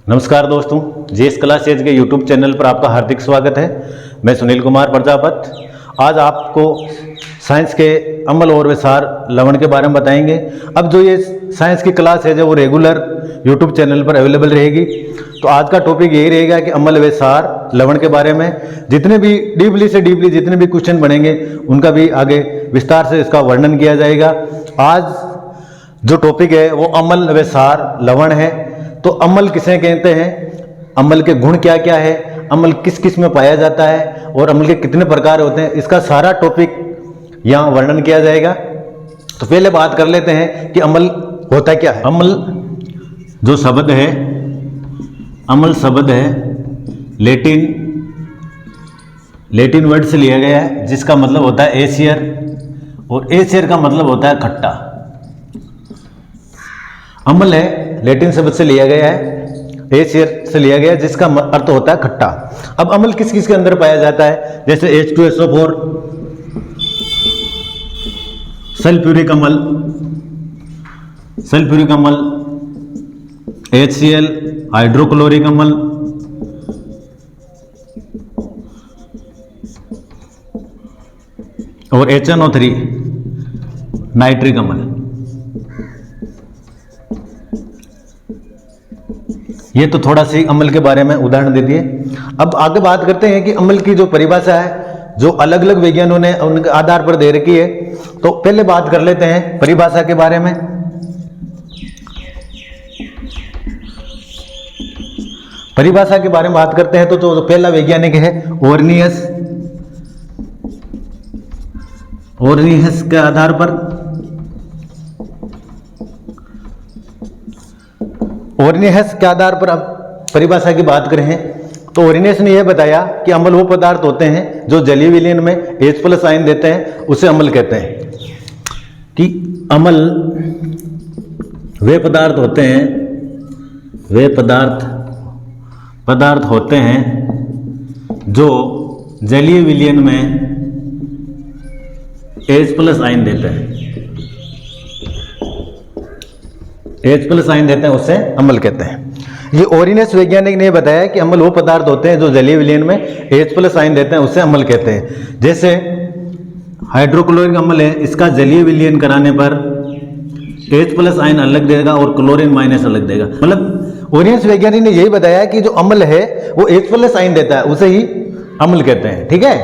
नमस्कार दोस्तों, JS class as के यूट्यूब चैनल पर आपका हार्दिक स्वागत है। मैं सुनील कुमार प्रजापति आज आपको साइंस के अमल और विसार लवण के बारे में बताएंगे। अब जो ये साइंस की क्लास है जो वो रेगुलर यूट्यूब चैनल पर अवेलेबल रहेगी। तो आज का टॉपिक यही रहेगा कि अमल विसार लवण के बारे में जितने भी डीपली जितने भी क्वेश्चन बनेंगे उनका भी आगे विस्तार से इसका वर्णन किया जाएगा। आज जो टॉपिक है वो अमल विसार लवण है। तो अमल किसे कहते हैं, अमल के गुण क्या क्या है, अमल किस किस में पाया जाता है और अमल के कितने प्रकार होते हैं, इसका सारा टॉपिक यहाँ वर्णन किया जाएगा। तो पहले बात कर लेते हैं कि अमल होता क्या है। अमल जो शब्द है, अमल शब्द है लैटिन वर्ड से लिया गया है जिसका मतलब होता है एसियर, और एसियर का मतलब होता है खट्टा। अमल है लैटिन शब्द से लिया गया है, एसियर से लिया गया है जिसका अर्थ होता है खट्टा। अब अमल किस किस के अंदर पाया जाता है, जैसे H2SO4 सल्फ्यूरिक अमल, HCl हाइड्रोक्लोरिक अमल, और HNO3 नाइट्रिक अमल। ये तो थोड़ा सी अमल के बारे में उदाहरण दे दिए। अब आगे बात करते हैं कि अमल की जो परिभाषा है जो अलग अलग वैज्ञानिकों ने उनके आधार पर दे रखी है। तो पहले बात कर लेते हैं परिभाषा के बारे में। परिभाषा के बारे में बात करते हैं तो जो पहला वैज्ञानिक है ओर्नियस के आधार पर अब परिभाषा की बात करें तो ओर्नियस ने यह बताया कि अम्ल वो पदार्थ होते हैं जो जलीय विलयन में H+ आयन देते हैं, उसे अम्ल कहते हैं। कि अम्ल वे पदार्थ होते हैं जो जलीय विलयन में H+ आयन देते हैं, उसे अम्ल कहते हैं। ये ओरिनेस वैज्ञानिक ने बताया कि अम्ल वो पदार्थ होते हैं जो जलीय विलयन में H+ आयन देते हैं, उसे अम्ल कहते हैं। जैसे हाइड्रोक्लोरिक अम्ल है, इसका जलीय विलयन कराने पर H+ आयन अलग देगा और क्लोरीन माइनस अलग देगा। मतलब ओरिनेस वैज्ञानिक ने यही बताया कि जो अम्ल है वो H+ आयन देता है, उसे ही अम्ल कहते हैं। ठीक है।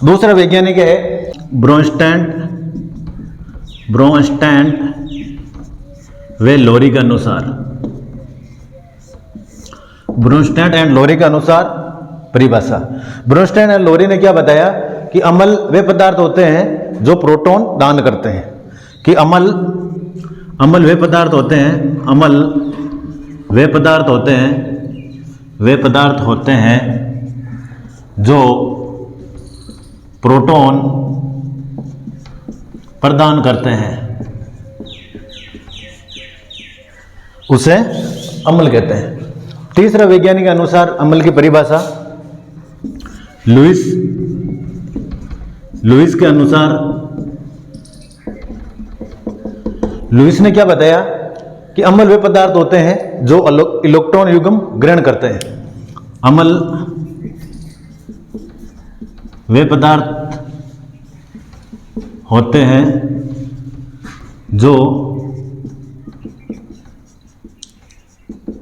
दूसरा वैज्ञानिक है ब्रोंस्टैंड वे लोरी के अनुसार, ब्रोंस्टैंड एंड लोरी के अनुसार परिभाषा। ब्रोंस्टैंड एंड लोरी ने क्या बताया कि अम्ल वे पदार्थ होते हैं जो प्रोटॉन दान करते हैं। कि अम्ल वे पदार्थ होते हैं जो प्रोटॉन प्रदान करते हैं, उसे अम्ल कहते हैं। तीसरा वैज्ञानिक के अनुसार अम्ल की परिभाषा लुईस के अनुसार, लुईस ने क्या बताया कि अम्ल वे पदार्थ होते हैं जो इलेक्ट्रॉन युग्म ग्रहण करते हैं। अम्ल वे पदार्थ होते हैं जो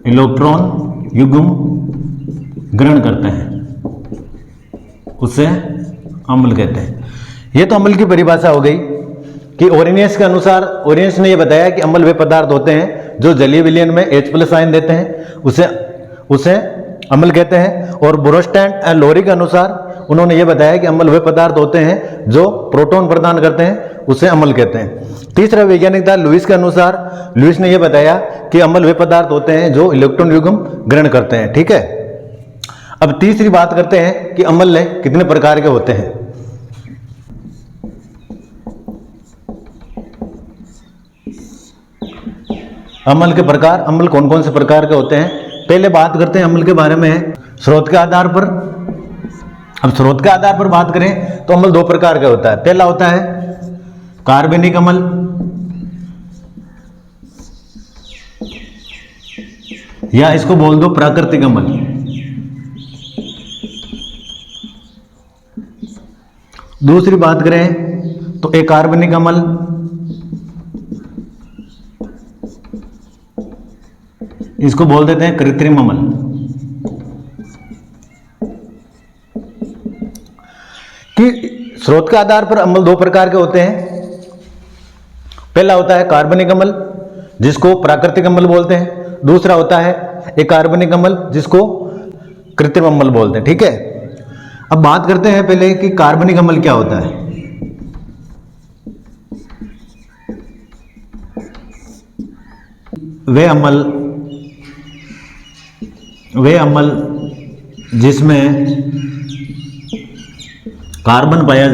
इलेक्ट्रॉन युग्म ग्रहण करते हैं, उसे अम्ल कहते हैं। यह तो अम्ल की परिभाषा हो गई। कि ओरिनियस के अनुसार, ओरिनियस ने यह बताया कि अम्ल वे पदार्थ होते हैं जो जलीय विलयन में H+ आयन देते हैं, उसे अम्ल कहते हैं। और ब्रोंस्टैंड एंड लोरी के अनुसार उन्होंने ये बताया कि अम्ल वे पदार्थ होते हैं जो प्रोटॉन प्रदान करते हैं, उसे अम्ल कहते हैं। तीसरा वैज्ञानिक था लुईस के अनुसार, लुईस ने यह बताया कि अम्ल वे पदार्थ होते हैं जो इलेक्ट्रॉन युग्म ग्रहण करते हैं। ठीक है। अब तीसरी बात करते हैं कि अम्ल कितने प्रकार के होते हैं। अम्ल के प्रकार, अम्ल कौन कौन से प्रकार के होते हैं। पहले बात करते हैं अम्ल के बारे में स्रोत के आधार पर। अब स्रोत के आधार पर बात करें तो अम्ल दो प्रकार का होता है। पहला होता है कार्बनिक अम्ल, या इसको बोल दो प्राकृतिक अम्ल। दूसरी बात करें तो अकार्बनिक अम्ल, इसको बोल देते हैं कृत्रिम अम्ल। कि स्रोत के आधार पर अम्ल दो प्रकार के होते हैं। पहला होता है कार्बनिक अम्ल जिसको प्राकृतिक अम्ल बोलते हैं, दूसरा होता है अकार्बनिक अम्ल जिसको कृत्रिम अम्ल बोलते हैं। ठीक है, अब बात करते हैं पहले कि कार्बनिक अम्ल क्या होता है। वे अम्ल जिसमें कार्बन पाया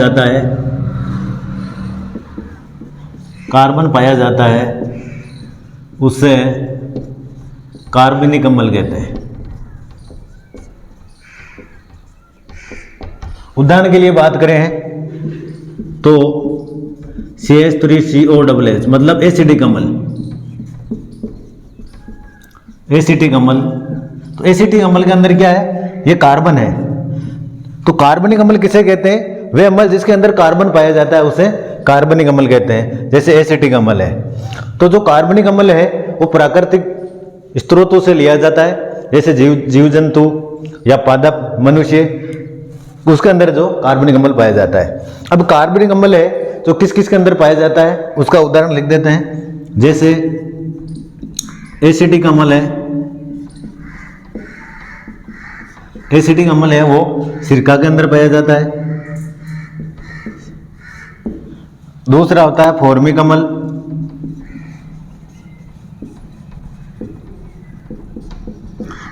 जाता है उसे कार्बनिक अम्ल कहते हैं। उदाहरण के लिए बात करें तो CH3COOH मतलब एसिडिक अम्ल। एसिटिक अम्ल, तो एसिटिक अम्ल के अंदर क्या है, ये कार्बन है। तो कार्बनिक अम्ल किसे कहते हैं, वे अम्ल जिसके अंदर कार्बन पाया जाता है उसे कार्बनिक अम्ल कहते हैं, जैसे एसिटिक अम्ल है। तो जो कार्बनिक अम्ल है वो प्राकृतिक स्रोतों से लिया जाता है, जैसे जीव जंतु या पादप, मनुष्य, उसके अंदर जो कार्बनिक अम्ल पाया जाता है। अब कार्बनिक अम्ल है जो किस किस के अंदर पाया जाता है उसका उदाहरण लिख देते हैं। जैसे एसिटिक अम्ल है, एसिटिक अम्ल है वो सिरका के अंदर पाया जाता है। दूसरा होता है फॉर्मिक अम्ल,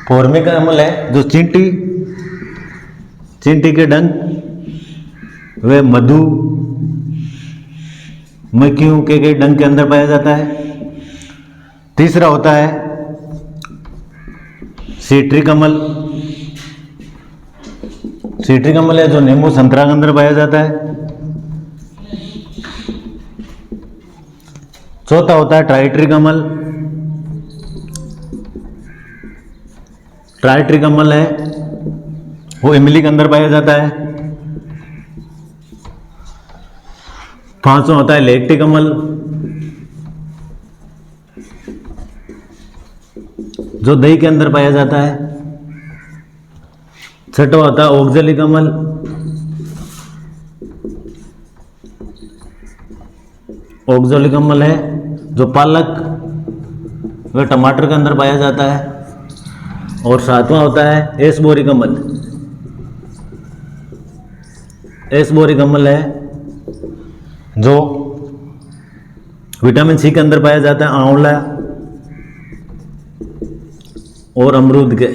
फॉर्मिक अम्ल है जो चींटी के डंक व मधुमक्खियों के डंक के अंदर पाया जाता है। तीसरा होता है सिट्रिक अम्ल, सिट्रिक अम्ल है जो नींबू संतरा के अंदर पाया जाता है। चौथा होता है ट्राइट्रिक अम्ल, ट्राइट्रिक अम्ल है वो इमली के अंदर पाया जाता है। पांचवा होता है लैक्टिक अम्ल जो दही के अंदर पाया जाता है। छठवा होता है ऑक्जेलिक अम्ल, ऑक्जेलिक अम्ल है जो पालक व टमाटर के अंदर पाया जाता है। और सातवां होता है एसबोरिक अम्ल, एसबोरिक अम्ल है जो विटामिन सी के अंदर पाया जाता है, आंवला और अमरूद के।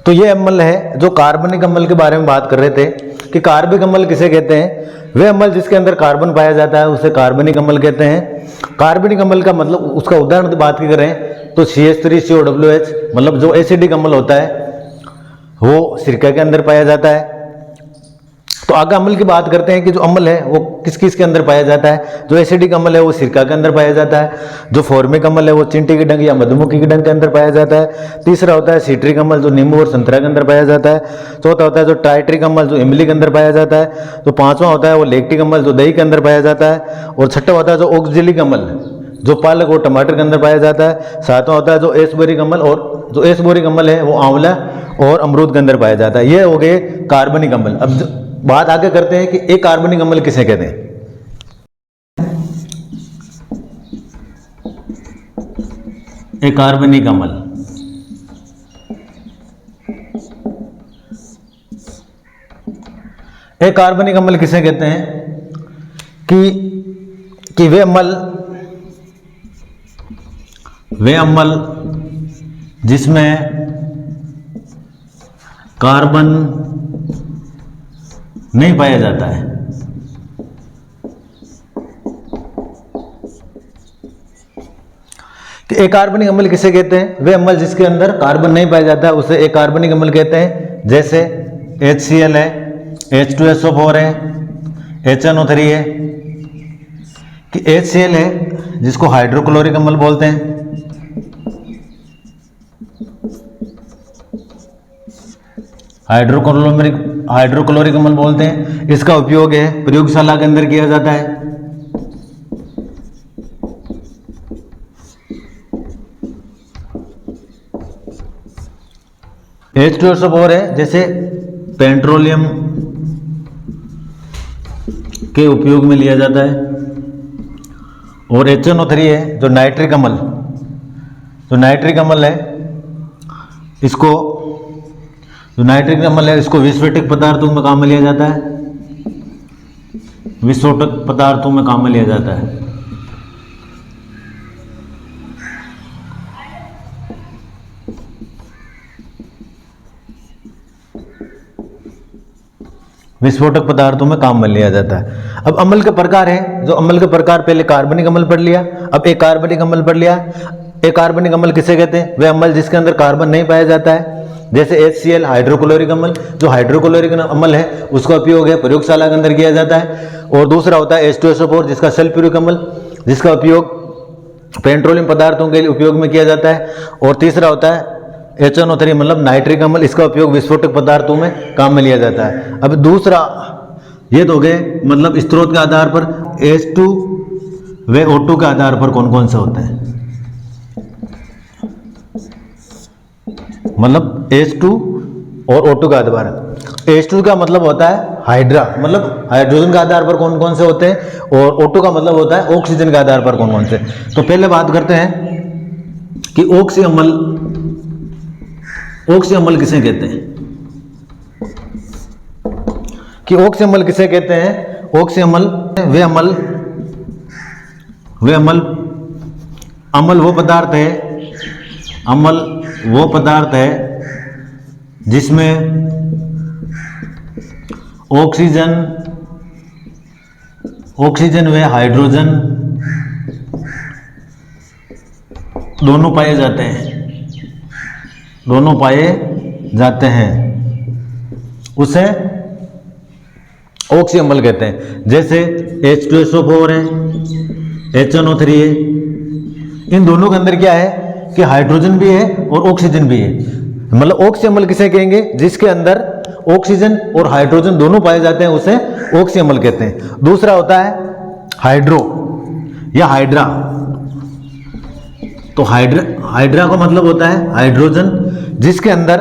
तो ये अम्ल है जो कार्बनिक अम्ल के बारे में बात कर रहे थे कि कार्बनिक अम्ल किसे कहते हैं, वे अम्ल जिसके अंदर कार्बन पाया जाता है उसे कार्बनिक अम्ल कहते हैं। कार्बनिक अम्ल का मतलब उसका उदाहरण की बात की करें तो CH3COOH मतलब जो एसिडिक अम्ल होता है वो सिरका के अंदर पाया जाता है। तो आगे अम्ल की बात करते हैं कि जो अम्ल है वो किस किस के अंदर पाया जाता है। जो एसिडिक अम्ल है वो सिरका के अंदर पाया जाता है। जो फॉर्मिक अम्ल है वो चींटी के डंक या मधुमक्खी के डंक के अंदर पाया जाता है। तीसरा होता है सिट्रिक अम्ल जो नींबू और संतरा के अंदर पाया जाता है। चौथा होता है जो ट्राइट्रिक अम्ल जो इमली के अंदर पाया जाता है। तो पांचवा होता है वो लैक्टिक अम्ल जो दही के अंदर पाया जाता है। और छठा होता है जो ऑक्जेलिक अम्ल जो पालक और टमाटर के अंदर पाया जाता है। सातवां होता है जो एसबोरिक अम्ल, और जो एसबोरिक अम्ल है वो आंवला और अमरूद के अंदर पाया जाता है। ये हो गए कार्बनिक अम्ल। अब बात आगे करते हैं कि एक कार्बनिक अम्ल किसे कहते हैं। एक कार्बनिक अम्ल, एक कार्बनिक अम्ल किसे कहते हैं कि वे अम्ल जिसमें कार्बन नहीं पाया जाता है। कि अकार्बनिक अम्ल किसे कहते हैं, वे अम्ल जिसके अंदर कार्बन नहीं पाया जाता है उसे अकार्बनिक अम्ल कहते हैं। जैसे HCl है, H2SO4 है, HNO3 है। कि HCl है जिसको हाइड्रोक्लोरिक अम्ल बोलते हैं, हाइड्रोक्लोरिक अम्ल बोलते हैं। इसका उपयोग है प्रयोगशाला के अंदर किया जाता है। H2SO4 है, जैसे पेट्रोलियम के उपयोग में लिया जाता है। और HNO3 है जो नाइट्रिक अम्ल है, इसको विस्फोटक पदार्थों में काम में लिया जाता है। विस्फोटक पदार्थों में काम में लिया जाता है। विस्फोटक पदार्थों में काम में लिया जाता है। अब अम्ल के प्रकार है, जो अम्ल के प्रकार, पहले कार्बनिक अम्ल पढ़ लिया, अब एक कार्बनिक अम्ल पढ़ लिया। एक कार्बनिक अम्ल किसे कहते हैं? वह अम्ल जिसके अंदर कार्बन नहीं पाया जाता है, जैसे HCl हाइड्रोक्लोरिक अम्ल। जो हाइड्रोक्लोरिक अम्ल है उसका उपयोग है प्रयोगशाला के अंदर किया जाता है। और दूसरा होता है H2SO4 जिसका सल्फ्यूरिक अम्ल, जिसका उपयोग पेट्रोलियम पदार्थों के लिए उपयोग में किया जाता है। और तीसरा होता है HNO3 मतलब नाइट्रिक अम्ल, इसका उपयोग विस्फोटक पदार्थों में काम में लिया जाता है। अब दूसरा ये तो हो गए मतलब स्रोत के आधार पर H2 व O2 के आधार पर कौन कौन से होते हैं, मतलब H2 और O2 का आधार। H2 का मतलब होता है हाइड्रा, मतलब हाइड्रोजन के आधार पर कौन कौन से होते हैं, और O2 का मतलब होता है ऑक्सीजन के आधार पर कौन कौन से। तो पहले बात करते हैं कि ऑक्सी अम्ल किसे कहते हैं, कि ऑक्सी अम्ल किसे कहते हैं। ऑक्सी अम्ल अम्ल वो पदार्थ है जिसमें ऑक्सीजन व हाइड्रोजन दोनों पाए जाते हैं, उसे ऑक्सी अम्ल कहते हैं। जैसे H2SO4 है, HNO3 है, इन दोनों के अंदर क्या है कि हाइड्रोजन भी है और ऑक्सीजन भी है। मतलब ऑक्सी अम्ल किसे कहेंगे? जिसके अंदर ऑक्सीजन और हाइड्रोजन दोनों पाए जाते हैं, उसे ऑक्सी अम्ल कहते हैं। दूसरा होता है हाइड्रो या हाइड्रा। तो हाइड्रा का मतलब होता है हाइड्रोजन, जिसके अंदर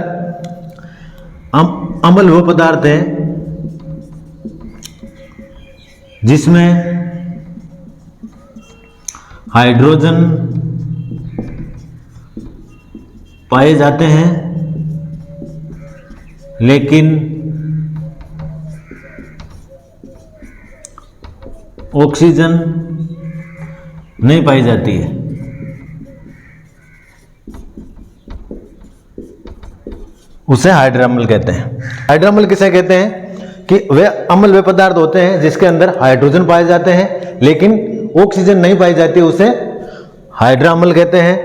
अम्ल वो पदार्थ है जिसमें हाइड्रोजन पाए जाते हैं लेकिन ऑक्सीजन नहीं पाई जाती है। उसे हाइड्रा अम्ल कहते हैं। हाइड्रा अम्ल किसे कहते हैं कि वे अम्ल वे पदार्थ होते हैं जिसके अंदर हाइड्रोजन पाए जाते हैं लेकिन ऑक्सीजन नहीं पाई जाती, उसे हाइड्रा अम्ल कहते हैं।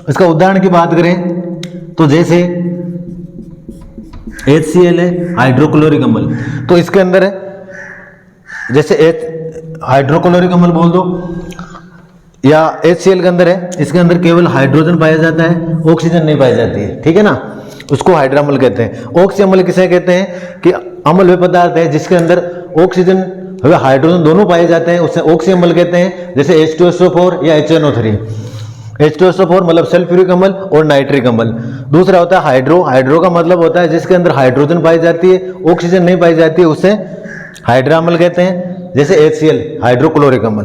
इसका उदाहरण की बात करें तो जैसे HCl है हाइड्रोक्लोरिक अम्ल, तो इसके अंदर है जैसे हाइड्रोक्लोरिक अम्ल बोल दो या HCl के अंदर है, इसके अंदर केवल हाइड्रोजन पाया जाता है, ऑक्सीजन नहीं पाई जाती है, ठीक है ना, उसको हाइड्रा अम्ल कहते हैं। ऑक्सी अम्ल किसे कहते हैं कि अम्ल वे पदार्थ है जिसके अंदर ऑक्सीजन व हाइड्रोजन दोनों पाए जाते हैं, उसे ऑक्सी अम्ल कहते हैं। जैसे H2SO4 या HNO3। H2SO4 मतलब सल्फ्यूरिक अम्ल और नाइट्रिक अम्ल। दूसरा होता है हाइड्रो का मतलब होता है जिसके अंदर हाइड्रोजन पाई जाती है, ऑक्सीजन नहीं पाई जाती है, उसे हाइड्रा अम्ल कहते हैं। जैसे HCl हाइड्रोक्लोरिक अम्ल।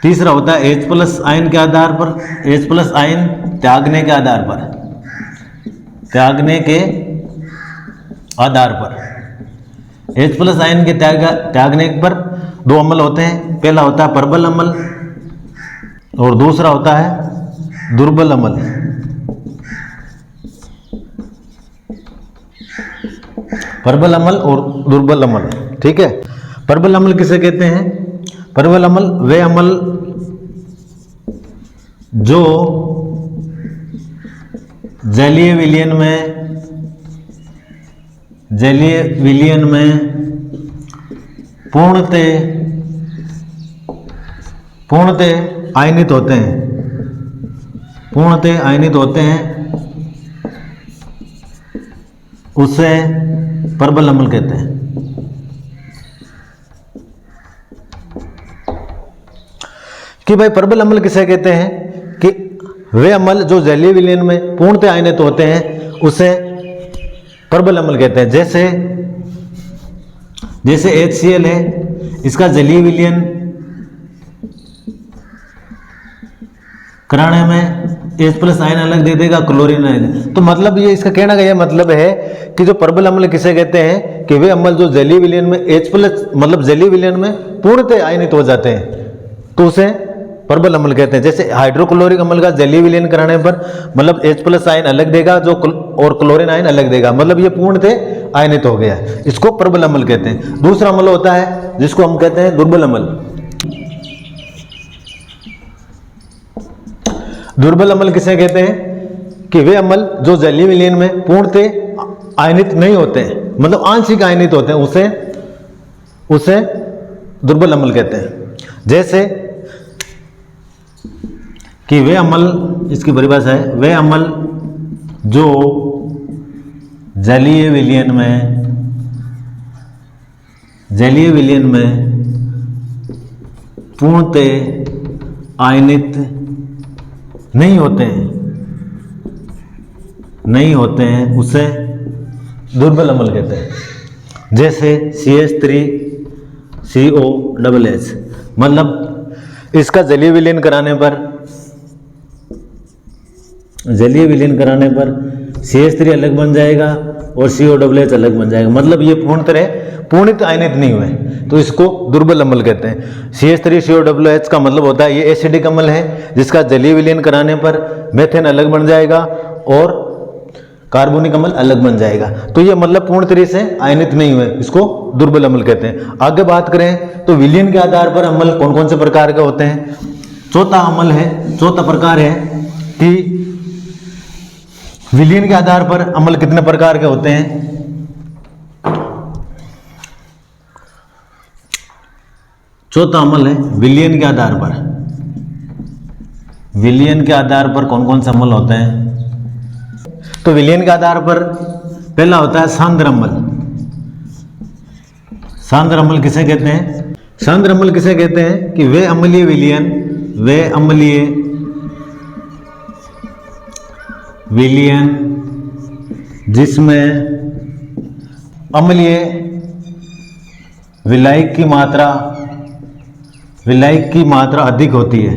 तीसरा होता है H+ आयन के आधार पर, H+ आयन त्यागने के आधार पर H+ आयन के त्यागने पर दो अम्ल होते हैं। पहला होता है प्रबल अम्ल और दूसरा होता है दुर्बल अम्ल। प्रबल अम्ल और दुर्बल अम्ल, ठीक है। प्रबल अम्ल किसे कहते हैं? प्रबल अम्ल वे अम्ल जो जलीय विलयन में पूर्णतः आयनित होते हैं, उसे प्रबल अम्ल कहते हैं। कि भाई प्रबल अम्ल किसे कहते हैं कि वे अम्ल जो जलीय विलयन में पूर्णतः आयनित होते हैं उसे प्रबल अम्ल कहते हैं। जैसे HCl है, इसका जलीय विलयन कराने में H+ आयन अलग दे देगा, क्लोरीन आयन। तो मतलब ये इसका कहने का यह मतलब है कि जो प्रबल अम्ल किसे कहते हैं कि वे अम्ल जो जलीय विलयन में H+ मतलब जलीय विलयन में पूर्णतः आयनित हो जाते हैं तो उसे प्रबल अम्ल कहते हैं। जैसे हाइड्रोक्लोरिक अम्ल का जलीय विलयन कराने पर मतलब H+ आयन अलग देगा जो और क्लोरीन आयन अलग देगा, मतलब ये पूर्णतः आयनित हो गया है, इसको प्रबल अम्ल कहते हैं। दूसरा अम्ल होता है जिसको हम कहते हैं दुर्बल अम्ल। दुर्बल अम्ल किसे कहते हैं कि वे अम्ल जो जलीय विलयन में पूर्णतः आयनित नहीं होते हैं, मतलब आंशिक आयनित होते हैं, उसे दुर्बल अम्ल कहते हैं। जैसे कि वे अम्ल, इसकी परिभाषा है, वे अम्ल जो जलीय विलयन में पूर्णतः आयनित नहीं होते हैं उसे दुर्बल अम्ल कहते हैं। जैसे CH3COH, मतलब इसका जलीय विलयन कराने पर CH3 अलग बन जाएगा और COOH अलग बन जाएगा, मतलब ये पूर्णतः आयनित नहीं हुए तो इसको दुर्बल अम्ल कहते हैं। CH3COOH का मतलब होता है ये एसिडिक अम्ल है जिसका जलीय विलयन कराने पर मेथेन अलग बन जाएगा और कार्बोनिक अम्ल अलग बन जाएगा, तो ये मतलब पूर्ण तरह से आयनित नहीं हुए, इसको दुर्बल अम्ल कहते हैं। आगे बात करें तो विलयन के आधार पर अम्ल कौन कौन से प्रकार के होते हैं। चौथा प्रकार है कि विलयन के आधार पर अम्ल कितने प्रकार के होते हैं। चौथा अम्ल है विलयन के आधार पर। विलयन के आधार पर कौन कौन से अम्ल होते हैं। तो विलयन के आधार पर पहला होता है सांद्र अम्ल। सांद्र अम्ल किसे कहते हैं। सांद्र अम्ल किसे कहते हैं कि वे अम्लीय विलयन जिसमें अम्लीय विलायक की मात्रा अधिक होती है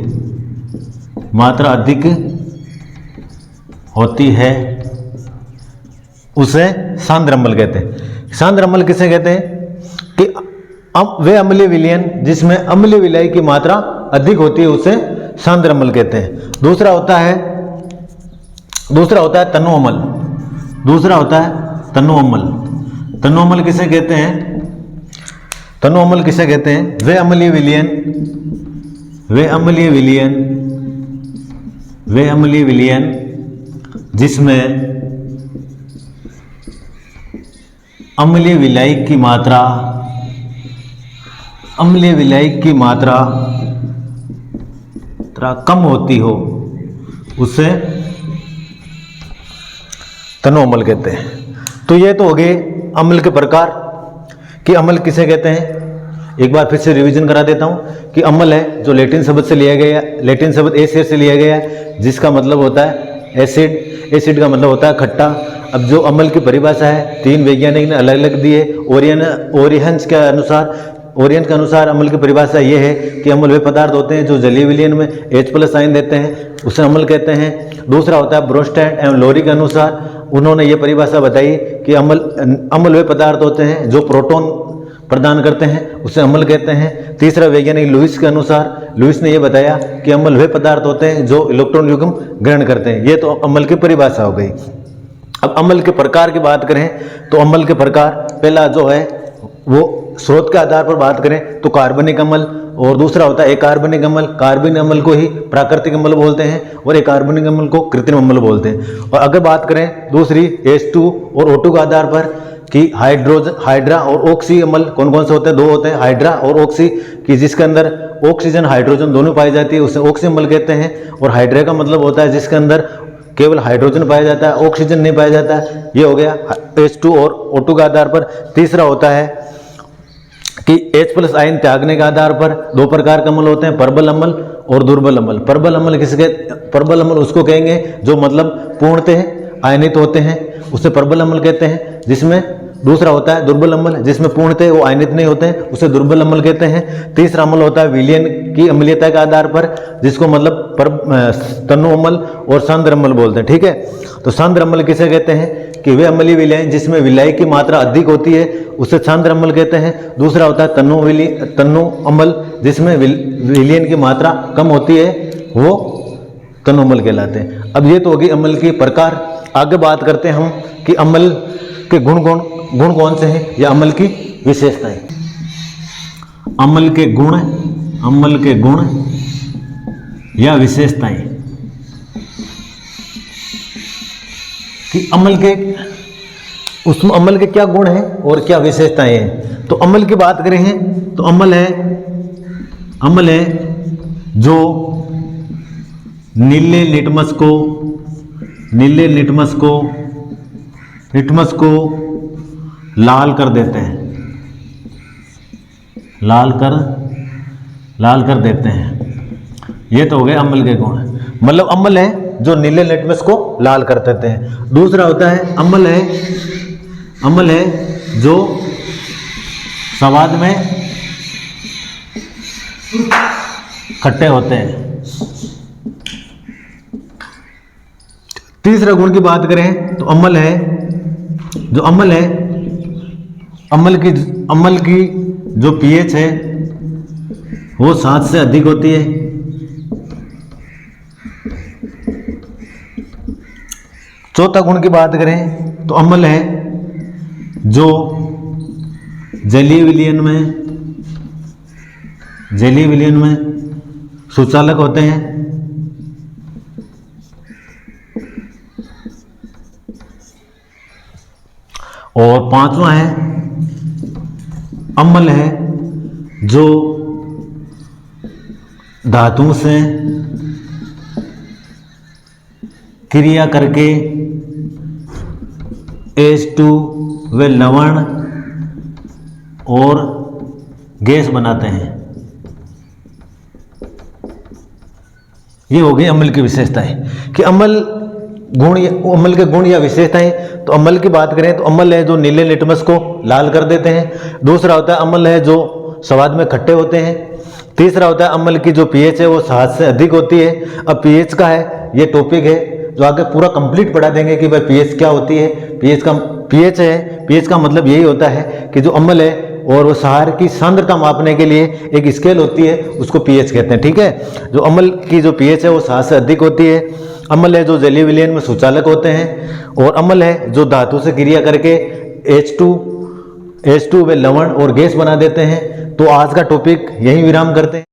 उसे सांद्र अम्ल कहते हैं। सांद्र अम्ल किसे कहते हैं कि वे अम्लीय विलयन जिसमें अम्लीय विलायक की मात्रा अधिक होती है उसे सांद्र अम्ल कहते हैं। दूसरा होता है तनु अम्ल। तनु अम्ल किसे कहते हैं। वे अम्लीय विलयन जिसमें अम्लीय विलायक की मात्रा कम होती हो उसे तनु अम्ल कहते हैं। तो ये तो हो गए अम्ल के प्रकार कि अम्ल किसे कहते हैं। एक बार फिर से रिवीजन करा देता हूं कि अम्ल है जो लैटिन शब्द से लिया गया, लैटिन शब्द एसिड से लिया गया है जिसका मतलब होता है एसिड का मतलब होता है खट्टा। अब जो अम्ल की परिभाषा है तीन वैज्ञानिक ने अलग अलग दी है। ओरियंस के अनुसार अम्ल की परिभाषा ये है कि अम्ल वे पदार्थ होते हैं जो जलीय विलयन में H+ आयन देते हैं, उसे अम्ल कहते हैं। दूसरा होता है ब्रोस्टैड एवं लोरी के अनुसार, उन्होंने ये परिभाषा बताई कि अम्ल वे पदार्थ होते हैं जो प्रोटॉन प्रदान करते हैं, उसे अम्ल कहते हैं। तीसरा वैज्ञानिक लुईस के अनुसार, लुईस ने यह बताया कि अम्ल वे पदार्थ होते हैं जो इलेक्ट्रॉन युग्म ग्रहण करते हैं। ये तो अम्ल की परिभाषा हो गई। अब अम्ल के प्रकार की बात करें तो अम्ल के प्रकार पहला जो है वो स्रोत के आधार पर बात करें तो कार्बनिक अम्ल, और दूसरा होता है अकार्बनिक अम्ल। कार्बनिक अम्ल को ही प्राकृतिक अम्ल बोलते हैं और अकार्बनिक अम्ल को कृत्रिम अम्ल बोलते हैं। और अगर बात करें दूसरी H2 और O2 के आधार पर कि हाइड्रा और ऑक्सी अम्ल कौन कौन से होते हैं। दो होते हैं हाइड्रा और ऑक्सी, कि जिसके अंदर ऑक्सीजन हाइड्रोजन दोनों पाई जाती है उसे ऑक्सी अम्ल कहते हैं। और हाइड्रा का मतलब होता है जिसके अंदर केवल हाइड्रोजन पाया जाता है, ऑक्सीजन नहीं पाया जाता है। ये हो गया H2 और O2 के आधार पर। तीसरा होता है कि H+ आयन त्यागने के आधार पर दो प्रकार के अम्ल होते हैं, प्रबल अम्ल और दुर्बल अम्ल। प्रबल अम्ल प्रबल अम्ल उसको कहेंगे जो मतलब पूर्णतः आयनित होते हैं, उसे प्रबल अम्ल कहते हैं। जिसमें दूसरा होता है दुर्बल अम्ल, जिसमें पूर्णतः वो आयनित नहीं होते हैं, उसे दुर्बल अम्ल कहते हैं। तीसरा अम्ल होता है विलयन की अम्लीयता के आधार पर, जिसको मतलब तनु अम्ल और सांद्र अम्ल बोलते हैं। ठीक है, तो सांद्र अम्ल किसे कहते हैं कि वे अम्लीय विलय जिसमें विलय की मात्रा अधिक होती है, उसे सांद्र अम्ल कहते हैं। दूसरा होता है तनु अम्ल, जिसमें विलयन की मात्रा कम होती है, वो तनु अम्ल कहलाते हैं। अब ये तो होगी अम्ल की प्रकार। आगे बात करते हैं हम कि अम्ल के गुण कौन से हैं या अम्ल की विशेषताएं। अम्ल के गुण या विशेषताएं कि अम्ल के क्या गुण हैं और क्या विशेषताएं हैं। तो अम्ल की बात करें हैं तो अम्ल है जो नीले लिटमस को लाल कर देते हैं, लाल कर देते हैं। ये तो हो गए अम्ल के गुण, मतलब अम्ल है जो नीले लिटमस को लाल कर देते हैं। दूसरा होता है अम्ल है जो स्वाद में खट्टे होते हैं। तीसरा गुण की बात करें तो अम्ल की जो pH है वो 7 से अधिक होती है। चौथा गुण की बात करें तो अम्ल है जो जलीय विलयन में सुचालक होते हैं। और पांचवा है अम्ल है जो धातुओं से क्रिया करके H2 व लवण और गैस बनाते हैं। ये हो गई अम्ल की विशेषताएं कि अम्ल के गुण या विशेषताएं। तो अम्ल की बात करें तो अम्ल है जो नीले लिटमस को लाल कर देते हैं। दूसरा होता है अम्ल है जो स्वाद में खट्टे होते हैं। तीसरा होता है अम्ल की जो pH है वो 7 से अधिक होती है। अब pH का है ये टॉपिक है जो आगे पूरा कंप्लीट पढ़ा देंगे कि भाई pH क्या होती है। pH का मतलब यही होता है कि जो अम्ल है और वो क्षार की सांद्रता मापने के लिए एक स्केल होती है, उसको pH कहते हैं। ठीक है, जो अम्ल की जो pH है वो 7 से अधिक होती है। अम्ल है जो जलीय विलयन में सुचालक होते हैं। और अम्ल है जो धातु से क्रिया करके H2 व लवण और गैस बना देते हैं। तो आज का टॉपिक यहीं विराम करते हैं।